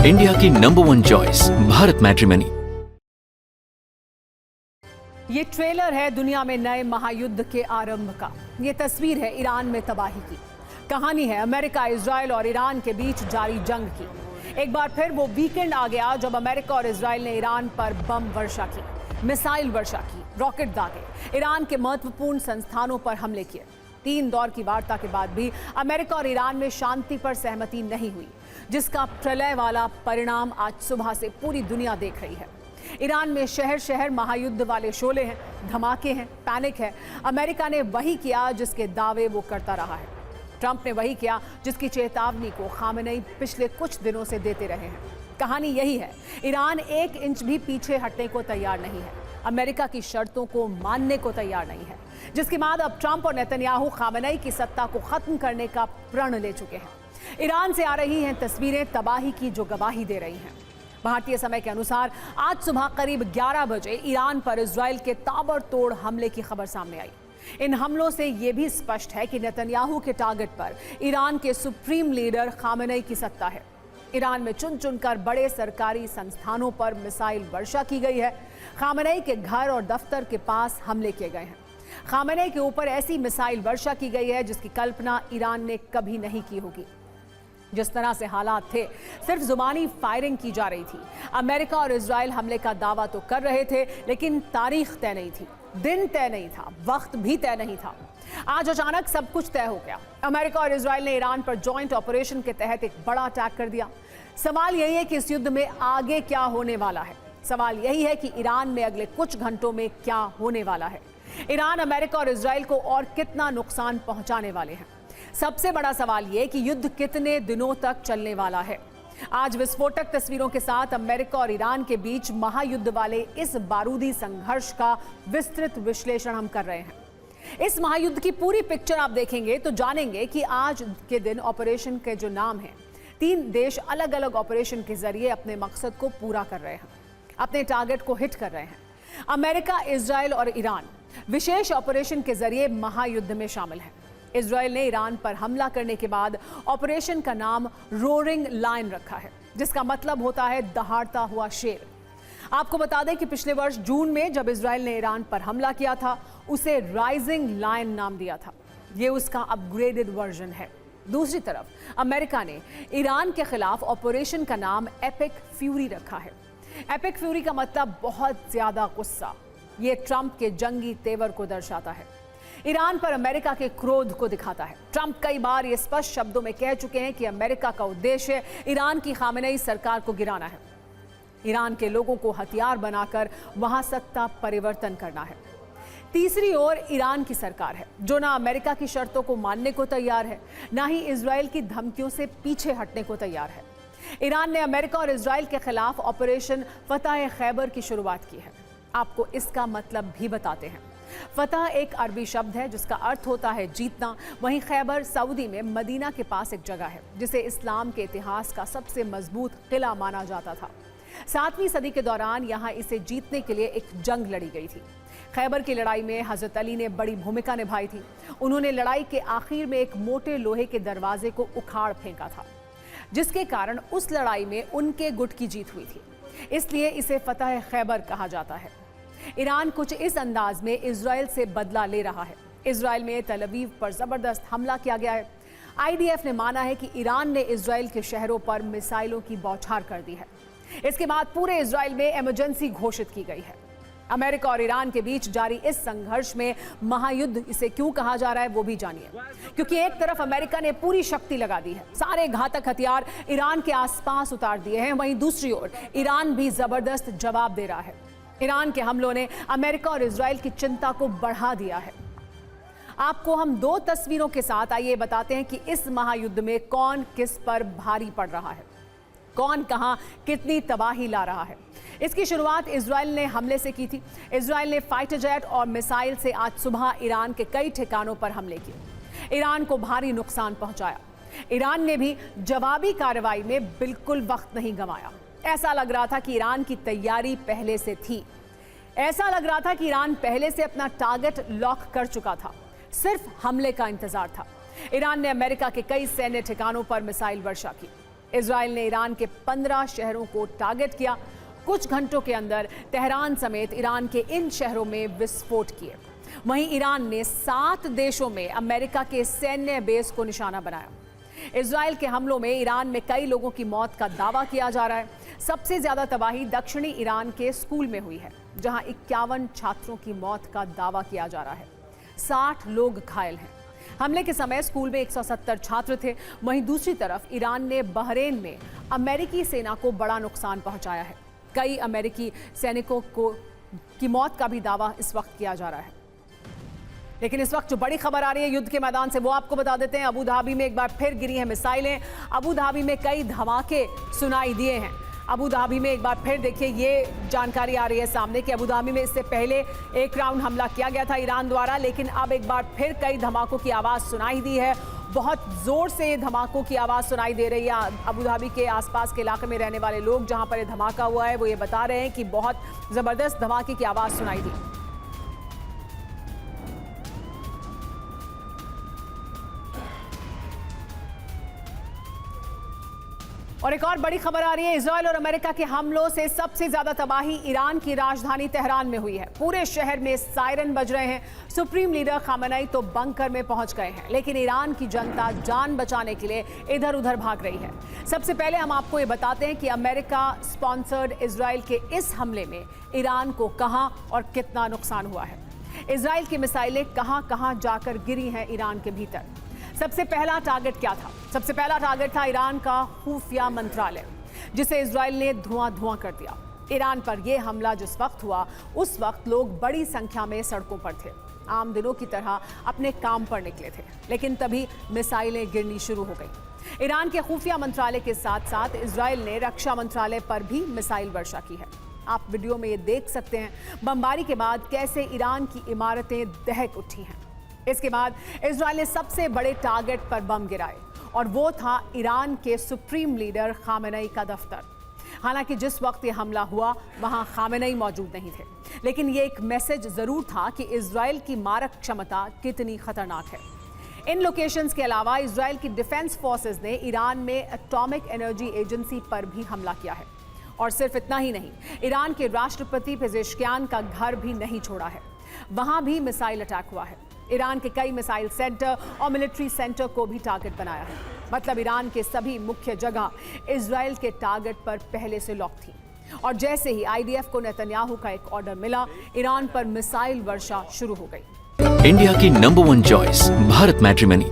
India की number 1 choice Bharat matrimony. ये trailer है दुनिया में नए महायुद्ध के आरंभ का। ये तस्वीर है ईरान में तबाही की। कहानी है अमेरिका, इजराइल और ईरान के बीच जारी जंग की। एक बार फिर वो वीकेंड आ गया जब अमेरिका और इजराइल ने ईरान पर बम वर्षा की, मिसाइल वर्षा की, रॉकेट दागे, ईरान के महत्वपूर्ण संस्थानों पर हमले किए। 3 दौर की वार्ता के बाद भी अमेरिका और ईरान में शांति पर सहमति नहीं हुई, जिसका प्रलय वाला परिणाम आज सुबह से पूरी दुनिया देख रही है। ईरान में शहर शहर महायुद्ध वाले शोले हैं, धमाके हैं, पैनिक है। अमेरिका ने वही किया जिसके दावे वो करता रहा है। ट्रंप ने वही किया जिसकी चेतावनी को खामेनेई पिछले कुछ दिनों से देते रहे हैं। कहानी यही है, ईरान 1 इंच भी पीछे हटने को तैयार नहीं है, अमेरिका की शर्तों को मानने को तैयार नहीं है, जिसके बाद अब ट्रंप और नेतन्याहू खामेनेई की सत्ता को खत्म करने का प्रण ले चुके हैं। ईरान से आ रही हैं तस्वीरें तबाही की जो गवाही दे रही हैं। भारतीय समय के अनुसार आज सुबह करीब 11 बजे ईरान पर इजराइल के ताबड़तोड़ हमले की खबर सामने आई। इन हमलों से यह भी स्पष्ट है कि नेतन्याहू के टारगेट पर ईरान के सुप्रीम लीडर खामेनेई की सत्ता है। ईरान में चुन चुनकर बड़े सरकारी संस्थानों पर मिसाइल वर्षा की गई है। खामेनेई के घर और दफ्तर के पास हमले किए गए हैं। खामेनेई के ऊपर ऐसी मिसाइल वर्षा की गई है जिसकी कल्पना ईरान ने कभी नहीं की होगी। जिस तरह से हालात थे, सिर्फ जुबानी फायरिंग की जा रही थी। अमेरिका और इजराइल हमले का दावा तो कर रहे थे, लेकिन तारीख तय नहीं थी, दिन तय नहीं था, वक्त भी तय नहीं था। आज अचानक सब कुछ तय हो गया। अमेरिका और इजराइल ने ईरान पर जॉइंट ऑपरेशन के तहत एक बड़ा अटैक कर दिया। सवाल यही है कि इस युद्ध में आगे क्या होने वाला है। सवाल यही है कि ईरान में अगले कुछ घंटों में क्या होने वाला है। ईरान अमेरिका और इजराइल को और कितना नुकसान पहुंचाने वाले हैं। सबसे बड़ा सवाल यह कि युद्ध कितने दिनों तक चलने वाला है। आज विस्फोटक तस्वीरों के साथ अमेरिका और ईरान के बीच महायुद्ध वाले इस बारूदी संघर्ष का विस्तृत विश्लेषण हम कर रहे हैं। इस महायुद्ध की पूरी पिक्चर आप देखेंगे तो जानेंगे कि आज के दिन ऑपरेशन के जो नाम हैं, 3 देश अलग अलग ऑपरेशन के जरिए अपने मकसद को पूरा कर रहे हैं, अपने टारगेट को हिट कर रहे हैं। अमेरिका, इजराइल और ईरान विशेष ऑपरेशन के जरिए महायुद्ध में शामिल है। इजराइल ने ईरान पर हमला करने के बाद ऑपरेशन का नाम रोरिंग लायन रखा है, जिसका मतलब होता है दहाड़ता हुआ शेर। आपको बता दें कि पिछले वर्ष जून में जब इजराइल ने ईरान पर हमला किया था, उसे राइजिंग लायन नाम दिया था। यह उसका अपग्रेडेड वर्जन है। दूसरी तरफ अमेरिका ने ईरान के खिलाफ ऑपरेशन का नाम एपिक फ्यूरी रखा है। एपिक फ्यूरी का मतलब बहुत ज्यादा गुस्सा। यह ट्रंप के जंगी तेवर को दर्शाता है, ईरान पर अमेरिका के क्रोध को दिखाता है। ट्रंप कई बार ये स्पष्ट शब्दों में कह चुके हैं कि अमेरिका का उद्देश्य ईरान की खामेनेई सरकार को गिराना है, ईरान के लोगों को हथियार बनाकर वहां सत्ता परिवर्तन करना है। तीसरी ओर ईरान की सरकार है, जो ना अमेरिका की शर्तों को मानने को तैयार है, ना ही इजराइल की धमकियों से पीछे हटने को तैयार है। ईरान ने अमेरिका और इजराइल के खिलाफ ऑपरेशन फतह खैबर की शुरुआत की है। आपको इसका मतलब भी बताते हैं। फतह एक अरबी शब्द है जिसका अर्थ होता है जीतना। वहीं खैबर सऊदी में मदीना के पास एक जगह है जिसे इस्लाम के इतिहास का सबसे मजबूत किला माना जाता था। 7वीं सदी के दौरान यहाँ इसे जीतने के लिए एक जंग लड़ी गई थी। खैबर की लड़ाई में हजरत अली ने बड़ी भूमिका निभाई थी। उन्होंने लड़ाई के आखिर में एक मोटे लोहे के दरवाजे को उखाड़ फेंका था, जिसके कारण उस लड़ाई में उनके गुट की जीत हुई थी। इसलिए इसे फतह खैबर कहा जाता है। ईरान कुछ इस अंदाज में इजराइल से बदला ले रहा है। इजराइल में तल अवीव पर जबरदस्त हमला किया गया है। आईडीएफ ने माना है कि ईरान ने इजराइल के शहरों पर मिसाइलों की बौछार कर दी है। इसके बाद पूरे इजराइल में इमरजेंसी घोषित की गई है। अमेरिका और ईरान के बीच जारी इस संघर्ष में महायुद्ध इसे क्यों कहा जा रहा है वो भी जानिए। क्योंकि एक तरफ अमेरिका ने पूरी शक्ति लगा दी है, सारे घातक हथियार ईरान के आसपास उतार दिए हैं, वहीं दूसरी ओर ईरान भी जबरदस्त जवाब दे रहा है। ईरान के हमलों ने अमेरिका और इजराइल की चिंता को बढ़ा दिया है। आपको हम 2 तस्वीरों के साथ आइए बताते हैं कि इस महायुद्ध में कौन किस पर भारी पड़ रहा है, कौन कहां कितनी तबाही ला रहा है। इसकी शुरुआत इजराइल ने हमले से की थी। इजराइल ने फाइटर जेट और मिसाइल से आज सुबह ईरान के कई ठिकानों पर हमले किए, ईरान को भारी नुकसान पहुंचाया। ईरान ने भी जवाबी कार्रवाई में बिल्कुल वक्त नहीं गंवाया। ऐसा लग रहा था कि ईरान की तैयारी पहले से थी। ऐसा लग रहा था कि ईरान पहले से अपना टारगेट लॉक कर चुका था, सिर्फ हमले का इंतजार था। ईरान ने अमेरिका के कई सैन्य ठिकानों पर मिसाइल वर्षा की। इजराइल ने ईरान के 15 शहरों को टारगेट किया। कुछ घंटों के अंदर तेहरान समेत ईरान के इन शहरों में विस्फोट किए। वहीं ईरान ने 7 देशों में अमेरिका के सैन्य बेस को निशाना बनाया। इजराइल के हमलों में ईरान में कई लोगों की मौत का दावा किया जा रहा है। सबसे ज्यादा तबाही दक्षिणी ईरान के स्कूल में हुई है, जहां 51 छात्रों की मौत का दावा किया जा रहा है। 60 लोग घायल हैं। हमले के समय स्कूल में 170 छात्र थे। वहीं दूसरी तरफ ईरान ने बहरीन में अमेरिकी सेना को बड़ा नुकसान पहुंचाया है। कई अमेरिकी सैनिकों की मौत का भी दावा इस वक्त किया जा रहा है। लेकिन इस वक्त जो बड़ी खबर आ रही है युद्ध के मैदान से, वो आपको बता देते हैं। अबू धाबी में एक बार फिर गिरी हैं मिसाइलें। अबू धाबी में कई धमाके सुनाई दिए हैं। अबू धाबी में एक बार फिर देखिए, ये जानकारी आ रही है सामने कि अबू धाबी में इससे पहले एक राउंड हमला किया गया था ईरान द्वारा, लेकिन अब एक बार फिर कई धमाकों की आवाज़ सुनाई दी है। बहुत जोर से धमाकों की आवाज़ सुनाई दे रही है। अबू धाबी के आसपास के इलाके में रहने वाले लोग, जहां पर ये धमाका हुआ है, वो ये बता रहे हैं कि बहुत ज़बरदस्त धमाके की आवाज़ सुनाई दी। और एक और बड़ी खबर आ रही है, इजराइल और अमेरिका के हमलों से सबसे ज्यादा तबाही ईरान की राजधानी तेहरान में हुई है। पूरे शहर में सायरन बज रहे हैं। सुप्रीम लीडर खामेनेई तो बंकर में पहुंच गए हैं, लेकिन ईरान की जनता जान बचाने के लिए इधर उधर भाग रही है। सबसे पहले हम आपको ये बताते हैं कि अमेरिका स्पॉन्सर्ड इजराइल के इस हमले में ईरान को कहां और कितना नुकसान हुआ है। इजराइल की मिसाइलें कहां कहां जाकर गिरी हैं ईरान के भीतर। सबसे पहला टारगेट क्या था? सबसे पहला टारगेट था ईरान का खुफिया मंत्रालय, जिसे इजराइल ने धुआं कर दिया। ईरान पर यह हमला जिस वक्त हुआ, उस वक्त लोग बड़ी संख्या में सड़कों पर थे, आम दिनों की तरह अपने काम पर निकले थे। लेकिन तभी मिसाइलें गिरनी शुरू हो गई। ईरान के खुफिया मंत्रालय के साथ साथ इजराइल ने रक्षा मंत्रालय पर भी मिसाइल वर्षा की है। आप वीडियो में ये देख सकते हैं बमबारी के बाद कैसे ईरान की इमारतें दहक उठी हैं। इसके बाद इजराइल ने सबसे बड़े टारगेट पर बम गिराए, और वो था ईरान के सुप्रीम लीडर खामेनेई का दफ्तर। हालांकि जिस वक्त ये हमला हुआ वहां खामेनेई मौजूद नहीं थे, लेकिन ये एक मैसेज जरूर था कि इजराइल की मारक क्षमता कितनी खतरनाक है। इन लोकेशंस के अलावा इजराइल की डिफेंस फोर्सेस ने ईरान में एटॉमिक एनर्जी एजेंसी पर भी हमला किया है। और सिर्फ इतना ही नहीं, ईरान के राष्ट्रपति पेजेश्कियान का घर भी नहीं छोड़ा है, वहां भी मिसाइल अटैक हुआ है। ईरान के कई मिसाइल सेंटर और मिलिट्री सेंटर को भी टारगेट बनाया है। मतलब ईरान के सभी मुख्य जगह इजराइल के टारगेट पर पहले से लॉक थी। और जैसे ही आईडीएफ को नेतन्याहू का एक ऑर्डर मिला, ईरान पर मिसाइल वर्षा शुरू हो गई। इंडिया की नंबर 1 चॉइस भारत मैट्रिमनी।